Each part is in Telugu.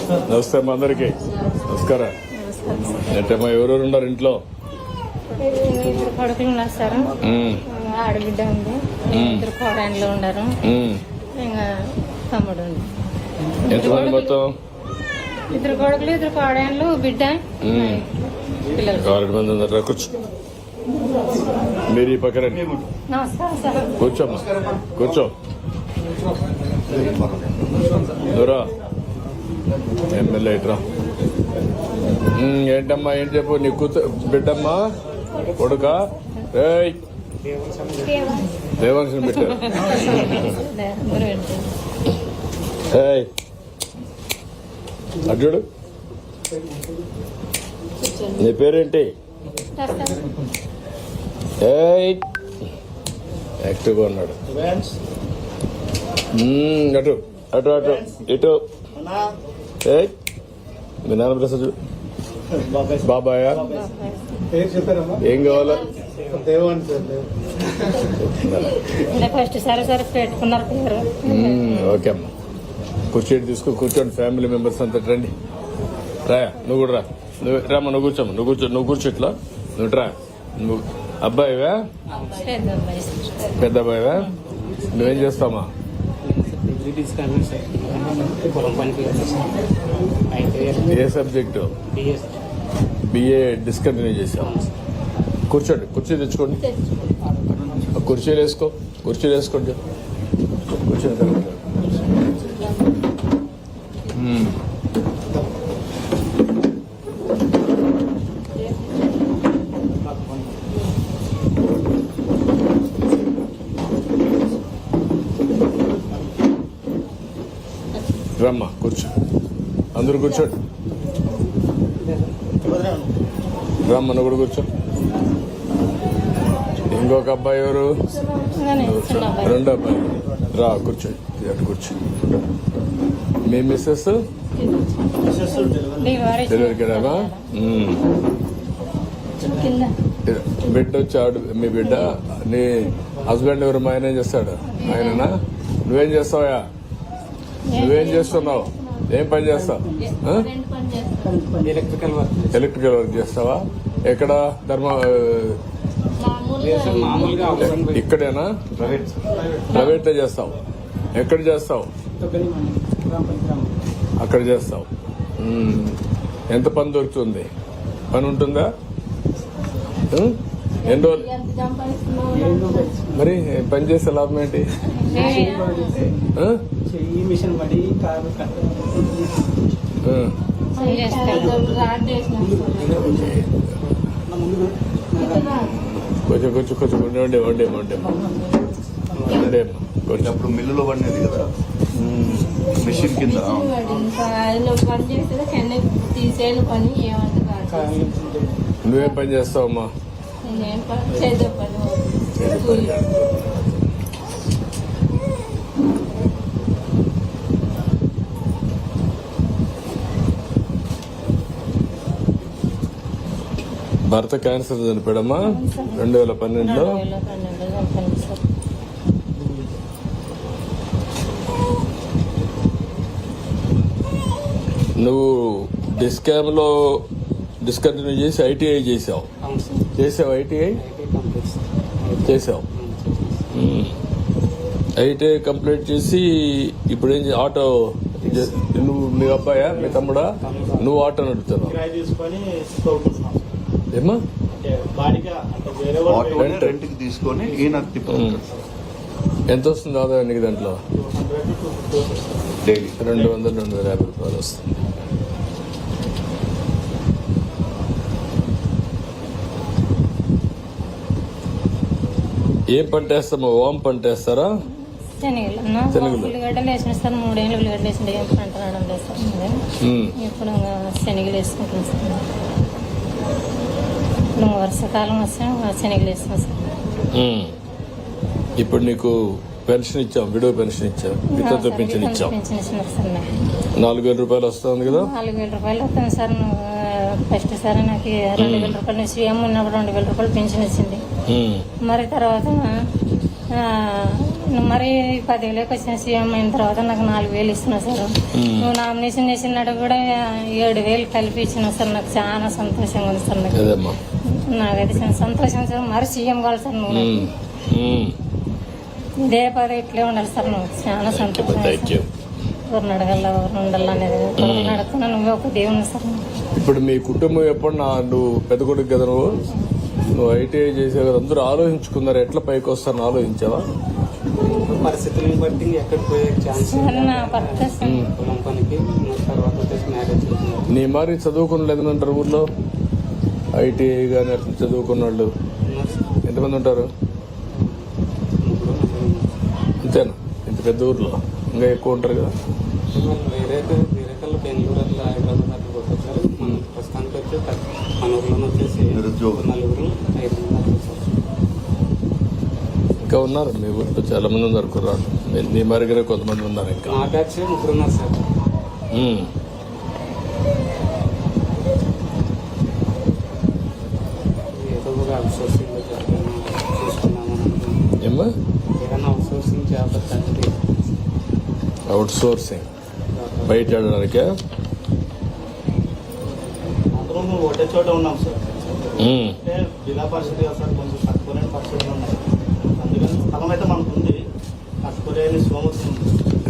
నమస్తే అమ్మా అందరికి. నమస్కారం. ఏంటమ్మా ఎవరెవరు ఉన్నారు ఇంట్లో? ఇద్దరు కొడుకులు ఉన్నారు సార్. ఆడబిడ్డ ఉంది. ఇద్దరు కోడళ్ళు ఉన్నారు. ఇంకా తమ్ముడు ఉంది. ఎంతమంది మొత్తం? ఇద్దరు కొడుకులు, ఇద్దరు కోడళ్ళు, బిడ్డ, పిల్లలు. 6 మంది ఉన్నారు. కూర్చో. మీరు ఈ పక్కన నమస్కారం సార్. కూర్చోమ్మా, కూర్చో. దూరా ఎమ్మెల్యే ఇట్రా. ఏంటమ్మా ఏం చెప్పు? నీ బిడ్డమ్మా కొడుక దేవాంశం పెట్టారు. అర్జుడు నీ పేరేంటి? యాక్టివ్గా ఉన్నాడు. అటు అటు అటు ఇటు. మీ నాన్న ప్రసాద్ బాబాయ్ ఏం కావాలా? ఫస్ట్ సరే పెట్టుకున్నారు పేరు. ఓకే అమ్మా కూర్చోండి, తీసుకో కూర్చోండి. ఫ్యామిలీ మెంబర్స్ అంతా రండి. రాయా నువ్వు కూడా రా. నువ్వు రామ్మా, నువ్వు కూర్చోమ్మా. నువ్వు కూర్చో ఇట్లా. నువ్వు రా. నువ్వు అబ్బాయివా? పెద్ద అబ్బాయివా? నువ్వేం చేస్తావమ్మా? ఏ సబ్జెక్టు? బిఏ డిస్కంటిన్యూ చేసావు. కూర్చోండి, కుర్చీ తెచ్చుకోండి. కుర్చీలు వేసుకో, కుర్చీలు వేసుకోండి. కూర్చోండి. రమ్మా కూర్చో. అందరూ కూర్చోండి. రమ్మ నువ్వు కూడా కూర్చో. ఇంకొక అబ్బాయి ఎవరు? రెండో అబ్బాయి రా కూర్చో. అటు కూర్చో. మీ మిస్సెస్ డెలివరీకి రావా? బిడ్డ వచ్చాడు. మీ బిడ్డ నీ హస్బెండ్ ఎవరు? మా ఆయన ఏం చేస్తాడు? ఆయననా? నువ్వేం చేస్తావా? నువ్వేం చేస్తున్నావు? ఏం పని చేస్తావు? ఎలక్ట్రికల్ వర్క్ చేస్తావా? ఎక్కడ? ఇక్కడేనా? ప్రైవేట్ లో చేస్తావు? ఎక్కడ చేస్తావు? అక్కడ చేస్తావు. ఎంత పని దొరుకుతుంది? పని ఉంటుందా? ఎన్ని రోజులు మరి పని చేసే లాభం ఏంటి? కొంచెం కొంచెం కొంచెం వండే వండే వండే వండే అప్పుడు మిల్లులో పడినది కదా మిషన్ కింద. నువ్వేం పని చేస్తావమ్మా? భర్త క్యాన్సర్ చనిపోయాడమ్మా 2012లో. నువ్వు డిస్కామ్ లో డిస్కంటిన్యూ చేసి ఐటీఐ చేసావు. ఐటీఐ చేసావు. ఐటీఐ కంప్లీట్ చేసి ఇప్పుడు ఏం ఆటో నువ్వు మీ అబ్బాయా మీ తమ్ముడా? నువ్వు ఆటో నడుపుతున్నావు. ఏమా రెంట్కి తీసుకొని ఈయన ఎంత వస్తుంది ఆదాయం నీకు దాంట్లో? డైలీ 200-250 రూపాయలు వస్తుంది. ఏం పంట వేస్తామో? ఓం పంట వేస్తారా? శనగలు. ఉల్లిగడ్డలు వేసిన సార్. 3 ఏళ్ళు ఉల్లిగడ్డలు వేసిన ఏం పంట రావడం లేదు సార్. ఇప్పుడు శనగలు వేసుకుంటాం సార్. ఇప్పుడు వర్షాకాలం వస్తే శనగలు వేస్తాం సార్. ఇప్పుడు నీకు పెన్షన్ ఇచ్చాం, విడో పెన్షన్ ఇచ్చాం, వితంతు పెన్షన్ ఇచ్చాం. 4,000 రూపాయలు వస్తుంది కదా? 4,000 రూపాయలు వస్తుంది సార్. ఫస్ట్ సార్ నాకు 2,000 రూపాయలు నుంచి ఏమున్నప్పుడు 2,000 రూపాయలు పెన్షన్ ఇచ్చింది. మరి తర్వాత మరి 10,000 వచ్చిన సీఎం అయిన తర్వాత నాకు 4,000 ఇస్తున్నా సార్. నువ్వు నామినేషన్ చేసినాడు కూడా 7,000 కలిపి ఇచ్చిన సార్. నాకు చాలా సంతోషంగా ఉంది సార్. అదేమ్మా నాకైతే చాలా సంతోషం సార్. మరి సీఎం కావాలి సార్. నువ్వు ఇదే పదే ఇట్లే ఉండాలి సార్. నువ్వు చాలా సంతోషం. Thank you. ఎవరిని అడగల ఎవరిని ఉండాలి అనేది ఎవరిని అడుగుతున్నా నువ్వే ఒక దేవుని సార్. ఇప్పుడు మీ కుటుంబం ఎప్పుడు నువ్వు పెద్ద కొడుకు కదా, నువ్వు ఐటీఐ చేసే కదా, అందరూ ఆలోచించుకున్నారు ఎట్లా పైకి వస్తారని ఆలోచించావా? పరిస్థితులను బట్టి ఎక్కడికి పోయే ఛాన్స్ సార్ నా భర్త సార్. పొలం పనికి తర్వాత వచ్చేసి మ్యారేజ్ చేసినారు. నీ మరి చదువుకున్న అంటారు ఊర్లో ఐటీఐ కానీ అట్లా చదువుకున్న వాళ్ళు ఎంతమంది ఉంటారు? అంతేనా? ఇంత పెద్ద ఊర్లో ఇంకా ఎక్కువ ఉంటారు కదా. వేరే కళ్ళు బెంగళూరు అట్లా హైదరాబాద్ అట్లా కొట్టొచ్చారు. మన ప్రస్తుతానికి వచ్చి మన ఊర్లో వచ్చేసి నిరుద్యోగులు 4-5 మంది వచ్చారు. ఇంకా ఉన్నారు మీ ఊర్లో చాలా మంది ఉన్నారు కుర్రాడు. నీ మరిగిన కొంతమంది ఉన్నారు ఇంకా. నా బ్యాచ్ 3 ఉన్నారు సార్. ఏదో ఒక అవుట్సోర్సింగ్ చూసుకున్నామని అనుకుంటున్నాను. ఏమ్మా? ఏదైనా అవుట్సోర్సింగ్ జాబ్ వచ్చి అవుట్ సోర్సింగ్ బయట ఆడడానికే. అందరూ మేము ఒకటే చోట ఉన్నాం సార్. అంటే జిల్లా పరిషత్ కదా సార్, కొంచెం కట్టుకోలేని పరిస్థితులు ఉన్నాయి. అందుకని స్థలం అయితే మనకు ఉంది, కట్టుకోలేని స్తోమత ఉంది.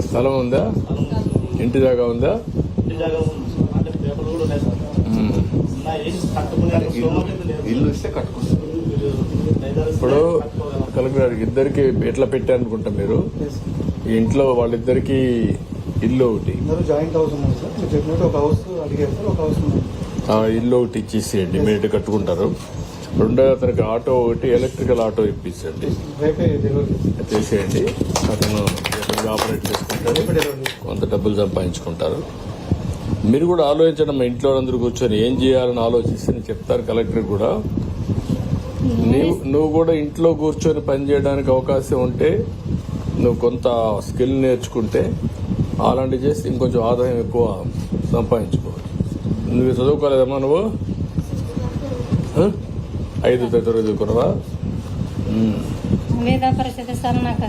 స్థలం ఉందా? స్థలం ఉంది. ఇంటి జాగా ఉందా? ఇంటి జాగా ఉంది సార్. అంటే పేపర్లు కూడా ఉన్నాయి సార్. ఉన్నాయి, కట్టుకునే స్తోమత అయితే లేదు. ఇల్లు ఇస్తే కట్టుకుంటారు. ఇప్పుడు కలెక్టర్ ఇద్దరికి ఎట్లా పెట్టారనుకుంటా మీరు? ఈ ఇంట్లో వాళ్ళిద్దరికి ఇల్లు ఒకటి, అందరూ జాయింట్ హౌస్ ఉన్నాయి సార్. మీరు చెప్పినట్టు ఒక హౌస్ అడిగారు సార్, ఒక హౌస్ ఉంది. ఆ ఇల్లు ఒకటి ఇచ్చేసేయండి, మీరు కట్టుకుంటారు. రెండో అతనికి ఆటో ఒకటి, ఎలక్ట్రికల్ ఆటో ఇప్పించండి, రేపే డెలివరీ చేసేయండి. అతను ఆపరేట్ చేసుకుంటారు, కొంత డబ్బులు సంపాదించుకుంటారు. మీరు కూడా ఆలోచించండి. మా ఇంట్లో అందరూ కూర్చొని ఏం చేయాలని ఆలోచిస్తే నేను చెప్తారు కలెక్టర్ కూడా. నువ్వు కూడా ఇంట్లో కూర్చొని పని చేయడానికి అవకాశం ఉంటే, నువ్వు కొంత స్కిల్ నేర్చుకుంటే అలాంటివి చేస్తే ఇంకొంచెం ఆదాయం ఎక్కువ సంపాదించుకోవచ్చు. నువ్వు చదువుకోలేదమ్మా? నువ్వు 5వ తరగతి చదువుకున్నావా? మీద పరిస్థితి సార్. నాకు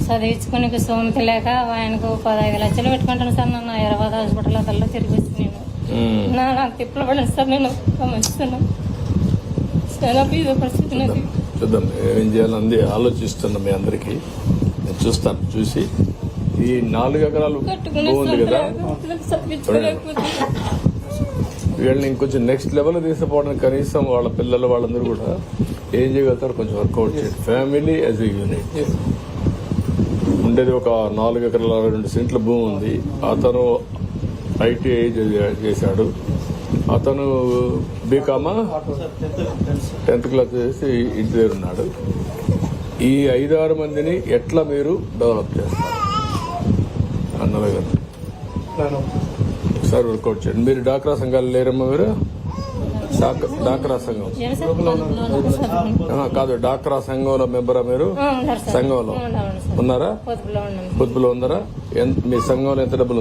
చదివించుకునే సోమతి లేక ఆయనకు 15 లక్షలు పెట్టుకుంటాను సార్. నన్ను హైదరాబాద్ హాస్పిటల్ అతల్లో తిరిగి వచ్చి నాకు తిప్పలు పడిన సార్. నేను గమనిస్తున్నాను చాలా మీద పరిస్థితి నాకు. చూద్దాం ఏం చేయాలని ఆలోచిస్తున్నా. మీ అందరికీ నేను చూస్తాను. చూసి ఈ 4 ఎకరాలు బాగుంది కదా, వీళ్ళని ఇంకొంచెం నెక్స్ట్ లెవెల్ తీసుకుపోవడానికి కనీసం వాళ్ళ పిల్లలు వాళ్ళందరూ కూడా ఏం చేయగలుగుతారు కొంచెం వర్కౌట్ చేయండి. Family as a unit. ఉండేది ఒక 4 ఎకరాల 2 సెంట్ల భూమి ఉంది. అతను ఐటీఐ చేశాడు. అతను బీకామా 10th క్లాస్ చేసి ఇంటి దగ్గర ఉన్నాడు. ఈ 5-6 మందిని ఎట్లా మీరు డెవలప్ చేస్తారు అన్నది కదా ఒకసారి వర్కౌట్ చేయండి. మీరు డాక్రా సంఘాలు లేరమ్మా? మీరు డాక్రా సంఘం కాదు, డాక్రా సంఘంలో మెంబరా మీరు? సంఘంలో ఉన్నారా? పొదుపులో ఉన్నారా? మీ సంఘంలో ఎంత డబ్బులు